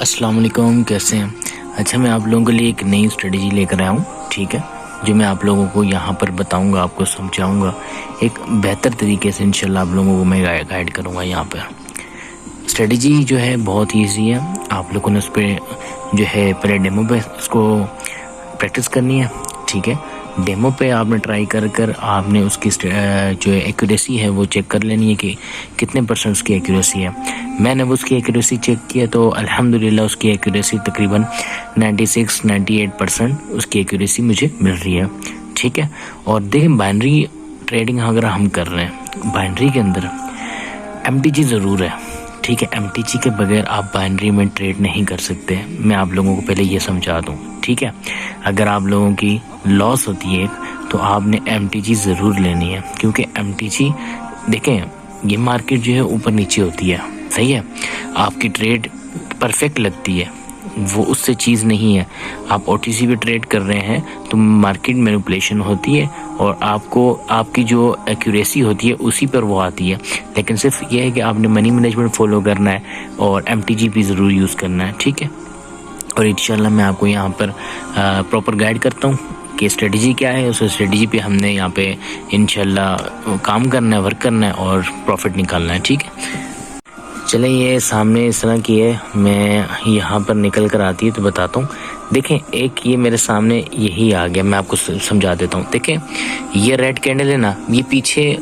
अस्सलाम वालेकुम, कैसे हैं। अच्छा, मैं आप लोगों के लिए एक नई स्ट्रेटजी लेकर आया हूँ, ठीक है, जो मैं आप लोगों को यहाँ पर बताऊँगा, आपको समझाऊँगा एक बेहतर तरीके से। इंशाल्लाह आप लोगों को मैं गाइड करूँगा। यहाँ पर स्ट्रेटजी जो है बहुत ईजी है। आप लोगों ने उस पर जो है पहले डेमो पे उसको प्रैक्टिस करनी है, ठीक है। डेमो पे आपने ट्राई कर आपने उसकी जो एक्यूरेसी है वो चेक कर लेनी है कि कितने परसेंट उसकी एक्यूरेसी है। मैंने वो उसकी एक्यूरेसी चेक किया तो अल्हम्दुलिल्लाह उसकी एक्यूरेसी तकरीबन 96-98% उसकी एक्यूरेसी मुझे मिल रही है, ठीक है। और देखिए, बाइनरी ट्रेडिंग अगर हम कर रहे हैं, बाइनरी के अंदर MTG ज़रूर है, ठीक है। MTG के बगैर आप बाइनरी में ट्रेड नहीं कर सकते। मैं आप लोगों को पहले ये समझा दूँ, ठीक है। अगर आप लोगों की लॉस होती है तो आपने MTG ज़रूर लेनी है, क्योंकि MTG देखें, ये मार्केट जो है ऊपर नीचे होती है, सही है। आपकी ट्रेड परफेक्ट लगती है, वो उससे चीज़ नहीं है। आप OTC पे ट्रेड कर रहे हैं तो मार्केट मैनिपुलेशन होती है और आपको आपकी जो एक्यूरेसी होती है उसी पर वो आती है। लेकिन सिर्फ ये है कि आपने मनी मैनेजमेंट फॉलो करना है और MTG भी ज़रूर यूज़ करना है, ठीक है। और इंशाल्लाह मैं आपको यहाँ पर प्रॉपर गाइड करता हूँ कि स्ट्रेटजी क्या है। उस स्ट्रेटजी पे हमने यहाँ पे इंशाल्लाह काम करना है, वर्क करना है और प्रॉफिट निकालना है, ठीक है। चलें, ये सामने इस तरह की है, मैं यहाँ पर निकल कर आती है तो बताता हूँ। देखें, एक ये मेरे सामने यही आ गया, मैं आपको समझा देता हूँ। देखें, ये रेड कैंडल है ना, ये पीछे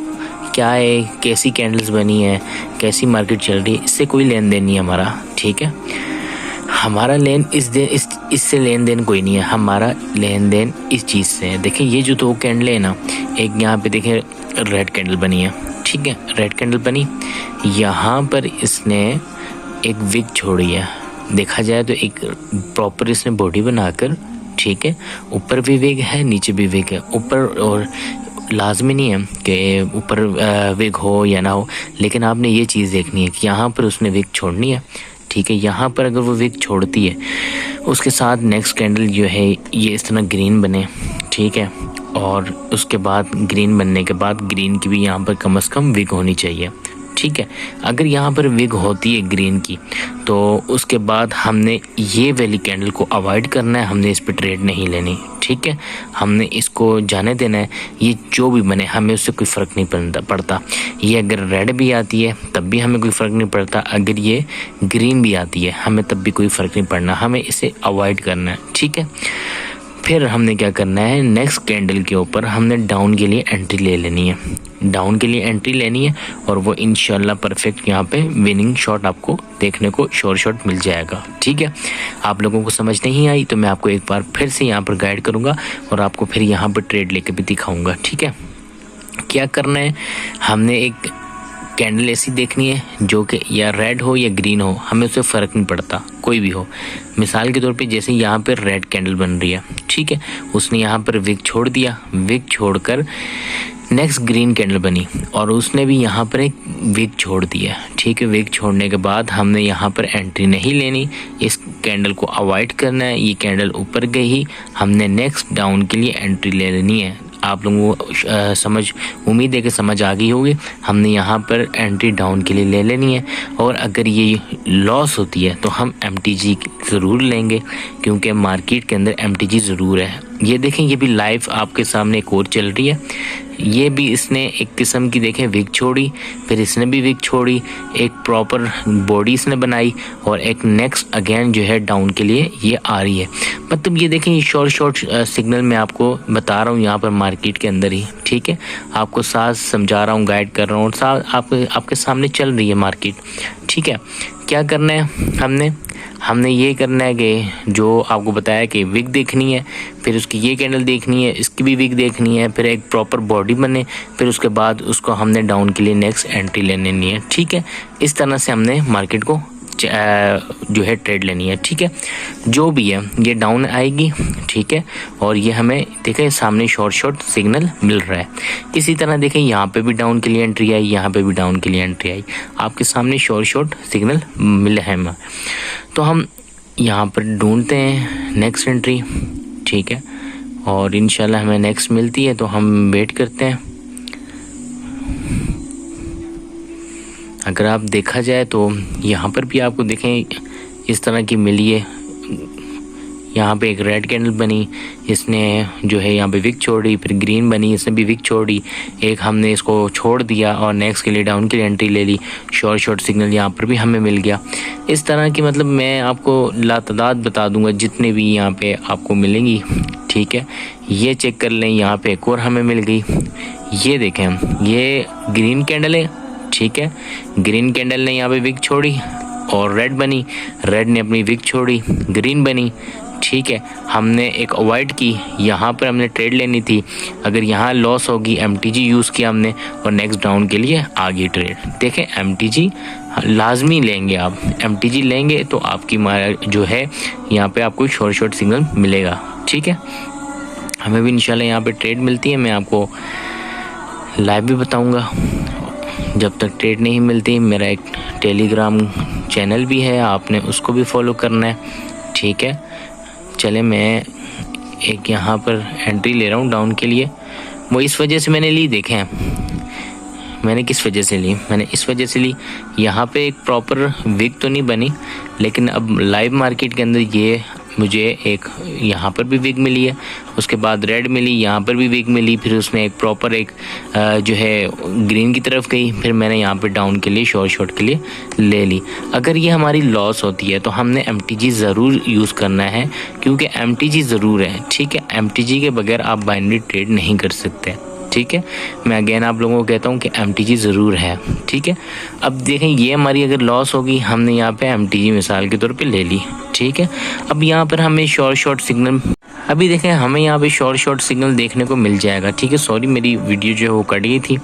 क्या है, कैसी कैंडल्स बनी है, कैसी मार्केट चल रही है, इससे कोई लेन देन नहीं है हमारा, ठीक है। हमारा लेन इससे लेन देन कोई नहीं है, हमारा लेन देन इस चीज़ से है। देखें, ये जो दो कैंडल है ना, एक यहाँ पे देखें रेड कैंडल बनी है, ठीक है, रेड कैंडल बनी, यहाँ पर इसने एक विक छोड़ी है। देखा जाए तो एक प्रॉपर इसने बॉडी बनाकर, ठीक है, ऊपर भी विग है, नीचे भी विग है। ऊपर और लाजमी नहीं है कि ऊपर विग हो या ना हो, लेकिन आपने ये चीज़ देखनी है कि यहाँ पर उसने विग छोड़नी है, ठीक है। यहाँ पर अगर वो विक छोड़ती है, उसके साथ नेक्स्ट कैंडल जो है ये इस तरह ग्रीन बने, ठीक है। और उसके बाद ग्रीन बनने के बाद ग्रीन की भी यहाँ पर कम से कम विक होनी चाहिए, ठीक है। अगर यहाँ पर विग होती है ग्रीन की तो उसके बाद हमने ये वाली कैंडल को अवॉइड करना है, हमने इस पर ट्रेड नहीं लेनी, ठीक है। हमने इसको जाने देना है, ये जो भी बने हमें उससे कोई फ़र्क नहीं पड़ता। ये अगर रेड भी आती है तब भी हमें कोई फ़र्क नहीं पड़ता, अगर ये ग्रीन भी आती है हमें तब भी कोई फ़र्क नहीं पड़ना, हमें इसे अवॉइड करना है, ठीक है। फिर हमने क्या करना है, नेक्स्ट कैंडल के ऊपर हमने डाउन के लिए एंट्री ले लेनी है, डाउन के लिए एंट्री लेनी है और वो इंशाल्लाह परफेक्ट यहाँ पे विनिंग शॉट आपको देखने को श्योर शॉट मिल जाएगा, ठीक है। आप लोगों को समझ नहीं आई तो मैं आपको एक बार फिर से यहाँ पर गाइड करूँगा और आपको फिर यहाँ पर ट्रेड लेके भी दिखाऊँगा, ठीक है। क्या करना है, हमने एक कैंडल ऐसी देखनी है जो कि या रेड हो या ग्रीन हो, हमें उससे फ़र्क नहीं पड़ता, कोई भी हो। मिसाल के तौर पे जैसे यहाँ पर रेड कैंडल बन रही है, ठीक है, उसने यहाँ पर विक छोड़ दिया, विक छोड़कर नेक्स्ट ग्रीन कैंडल बनी और उसने भी यहाँ पर एक विक छोड़ दिया, ठीक है। विक छोड़ने के बाद हमने यहाँ पर एंट्री नहीं लेनी, इस कैंडल को अवॉइड करना है। ये कैंडल ऊपर गई, हमने नेक्स्ट डाउन के लिए एंट्री ले लेनी है। आप लोगों को समझ, उम्मीद है कि समझ आ गई होगी। हमने यहाँ पर एंट्री डाउन के लिए ले लेनी है और अगर ये लॉस होती है तो हम MTG ज़रूर लेंगे, क्योंकि मार्केट के अंदर MTG ज़रूर है। ये देखें, ये भी लाइव आपके सामने एक और चल रही है, ये भी इसने एक किस्म की देखें विक छोड़ी, फिर इसने भी विक छोड़ी, एक प्रॉपर बॉडी इसने बनाई और एक नेक्स्ट अगेन जो है डाउन के लिए ये आ रही है। मतलब ये देखें, ये शॉर्ट सिग्नल मैं आपको बता रहा हूँ यहाँ पर मार्केट के अंदर ही, ठीक है। आपको साथ समझा रहा हूँ, गाइड कर रहा हूँ, साथ आपके सामने चल रही है मार्केट, ठीक है। क्या करना है, हमने ये करना है कि जो आपको बताया कि विक देखनी है, फिर उसकी ये कैंडल देखनी है, इसकी भी विक देखनी है, फिर एक प्रॉपर बॉडी बने, फिर उसके बाद उसको हमने डाउन के लिए नेक्स्ट एंट्री लेनी है, ठीक है। इस तरह से हमने मार्केट को जो है ट्रेड लेनी है, ठीक है। जो भी है ये डाउन आएगी, ठीक है, और ये हमें देखें सामने शॉर्ट सिग्नल मिल रहा है। इसी तरह देखें, यहाँ पे भी डाउन के लिए एंट्री आई, यहाँ पे भी डाउन के लिए एंट्री आई, आपके सामने शॉर्ट सिग्नल मिले हैं हमें। तो हम यहाँ पर ढूंढते हैं नेक्स्ट एंट्री, ठीक है, और इंशाल्लाह हमें नेक्स्ट मिलती है तो हम वेट करते हैं। अगर आप देखा जाए तो यहाँ पर भी आपको देखें इस तरह की मिली है। यहाँ पे एक रेड कैंडल बनी, इसने जो है यहाँ पे विक छोड़ी, फिर ग्रीन बनी, इसने भी विक छोड़ी, एक हमने इसको छोड़ दिया और नेक्स्ट के लिए डाउन की एंट्री ले ली। शॉर्ट सिग्नल यहाँ पर भी हमें मिल गया। इस तरह की मतलब मैं आपको लातादाद बता दूंगा जितने भी यहाँ पे आपको मिलेंगी, ठीक है। ये चेक कर लें, यहाँ पे एक और हमें मिल गई, ये देखें हम, ये ग्रीन कैंडल है, ठीक है। ग्रीन कैंडल ने यहाँ पे विक छोड़ी और रेड बनी, रेड ने अपनी विक छोड़ी, ग्रीन बनी, ठीक है। हमने एक अवॉइड की, यहाँ पर हमने ट्रेड लेनी थी, अगर यहाँ लॉस होगी MTG यूज़ किया हमने और नेक्स्ट डाउन के लिए आगे ट्रेड। देखें MTG लाजमी लेंगे आप, MTG लेंगे तो आपकी जो है यहाँ पे आपको शॉर्ट सिग्नल मिलेगा, ठीक है। हमें भी इंशाल्लाह यहाँ पे ट्रेड मिलती है, मैं आपको लाइव भी बताऊँगा। जब तक ट्रेड नहीं मिलती, मेरा एक टेलीग्राम चैनल भी है, आपने उसको भी फॉलो करना है, ठीक है। चले मैं एक यहाँ पर एंट्री ले रहा हूँ डाउन के लिए। वो इस वजह से मैंने ली, देखें मैंने किस वजह से ली, मैंने इस वजह से ली, यहाँ पे एक प्रॉपर विक तो नहीं बनी, लेकिन अब लाइव मार्केट के अंदर ये मुझे एक यहाँ पर भी विक मिली है, उसके बाद रेड मिली, यहाँ पर भी विक मिली, फिर उसने एक प्रॉपर एक जो है ग्रीन की तरफ गई, फिर मैंने यहाँ पे डाउन के लिए शॉर्ट के लिए ले ली। अगर ये हमारी लॉस होती है तो हमने MTG ज़रूर यूज़ करना है, क्योंकि MTG ज़रूर है, ठीक है। MTG के बगैर आप बाइनरी ट्रेड नहीं कर सकते, ठीक है। मैं अगेन आप लोगों को कहता हूँ कि MTG ज़रूर है, ठीक है। अब देखें ये हमारी अगर लॉस होगी, हमने यहाँ पे MTG मिसाल के तौर पे ले ली, ठीक है। अब यहाँ पर हमें शॉर्ट सिग्नल, अभी देखें हमें यहाँ पे शॉर्ट सिग्नल देखने को मिल जाएगा, ठीक है। सॉरी मेरी वीडियो जो है वो कट गई थी,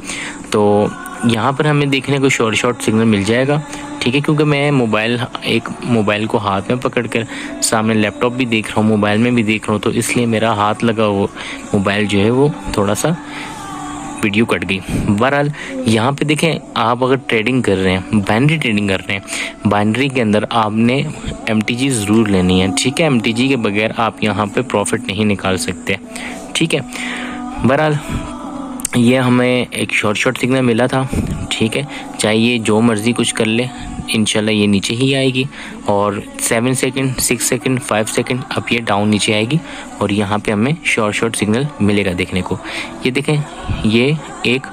तो यहाँ पर हमें देखने को शॉर्ट सिग्नल मिल जाएगा, ठीक है। क्योंकि मैं मोबाइल को हाथ में पकड़ कर सामने लैपटॉप भी देख रहा हूँ, मोबाइल में भी देख रहा हूँ, तो इसलिए मेरा हाथ लगा वो मोबाइल जो है वो थोड़ा सा वीडियो कट गई। बहरहाल यहाँ पे देखें, आप अगर ट्रेडिंग कर रहे हैं, बाइनरी ट्रेडिंग कर रहे हैं, बाइनरी के अंदर आपने MTG ज़रूर लेनी है, ठीक है। MTG के बगैर आप यहाँ पे प्रॉफिट नहीं निकाल सकते, ठीक है। बहरहाल ये हमें एक शॉर्ट सिग्नल मिला था, ठीक है। चाहे ये जो मर्ज़ी कुछ कर ले, इंशाल्लाह ये नीचे ही आएगी और 7 सेकंड 6 सेकंड 5 सेकंड अब ये डाउन नीचे आएगी और यहाँ पे हमें शॉर्ट सिग्नल मिलेगा देखने को। ये देखें, ये एक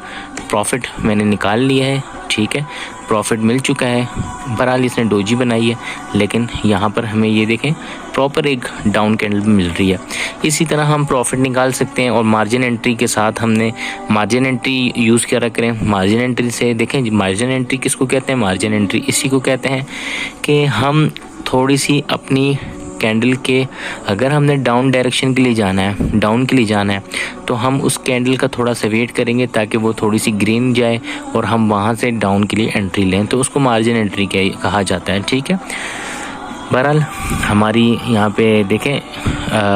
प्रॉफिट मैंने निकाल लिया है, ठीक है। प्रॉफिट मिल चुका है। बहरहाल इसने डोजी बनाई है, लेकिन यहाँ पर हमें ये देखें प्रॉपर एक डाउन कैंडल मिल रही है। इसी तरह हम प्रॉफिट निकाल सकते हैं और मार्जिन एंट्री के साथ हमने मार्जिन एंट्री यूज़ करा करें। मार्जिन एंट्री से देखें, मार्जिन एंट्री किसको कहते हैं, मार्जिन एंट्री इसी को कहते हैं कि हम थोड़ी सी अपनी कैंडल के, अगर हमने डाउन डायरेक्शन के लिए जाना है, डाउन के लिए जाना है, तो हम उस कैंडल का थोड़ा सा वेट करेंगे ताकि वो थोड़ी सी ग्रीन जाए और हम वहाँ से डाउन के लिए एंट्री लें, तो उसको मार्जिन एंट्री कहा जाता है, ठीक है। बहरहाल हमारी यहाँ पे देखें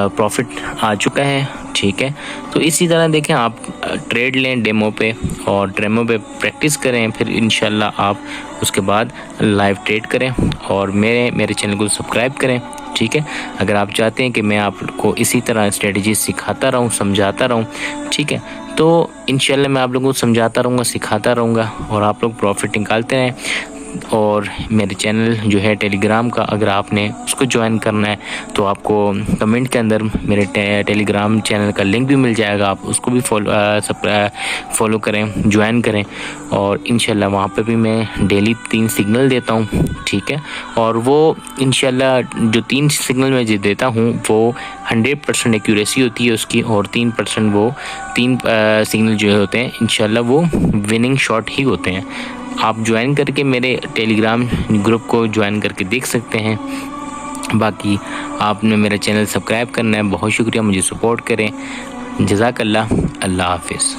प्रॉफिट आ चुका है, ठीक है। तो इसी तरह देखें आप ट्रेड लें डेमो पे और डेमो पे प्रैक्टिस करें, फिर इंशाल्लाह आप उसके बाद लाइव ट्रेड करें और मेरे चैनल को सब्सक्राइब करें, ठीक है। अगर आप चाहते हैं कि मैं आपको इसी तरह स्ट्रेटजी सिखाता रहूं, समझाता रहूं, ठीक है, तो इंशाल्लाह मैं आप लोगों को समझाता रहूँगा, सिखाता रहूँगा और आप लोग प्रॉफिट निकालते रहें। और मेरे चैनल जो है टेलीग्राम का, अगर आपने उसको ज्वाइन करना है तो आपको कमेंट के अंदर मेरे टेलीग्राम चैनल का लिंक भी मिल जाएगा, आप उसको भी फॉलो करें, ज्वाइन करें और इंशाल्लाह वहाँ पे भी मैं डेली 3 सिग्नल देता हूँ, ठीक है। और वो इंशाल्लाह जो 3 सिग्नल मैं जो देता हूँ वो 100% एक्यूरेसी होती है उसकी, और 3% वो 3 सिग्नल जो होते हैं इंशाल्लाह वो विनिंग शॉट ही होते हैं। आप ज्वाइन करके मेरे टेलीग्राम ग्रुप को ज्वाइन करके देख सकते हैं। बाकी आपने मेरा चैनल सब्सक्राइब करना है। बहुत शुक्रिया, मुझे सपोर्ट करें। जज़ाकल्लाह, अल्लाह हाफिज़।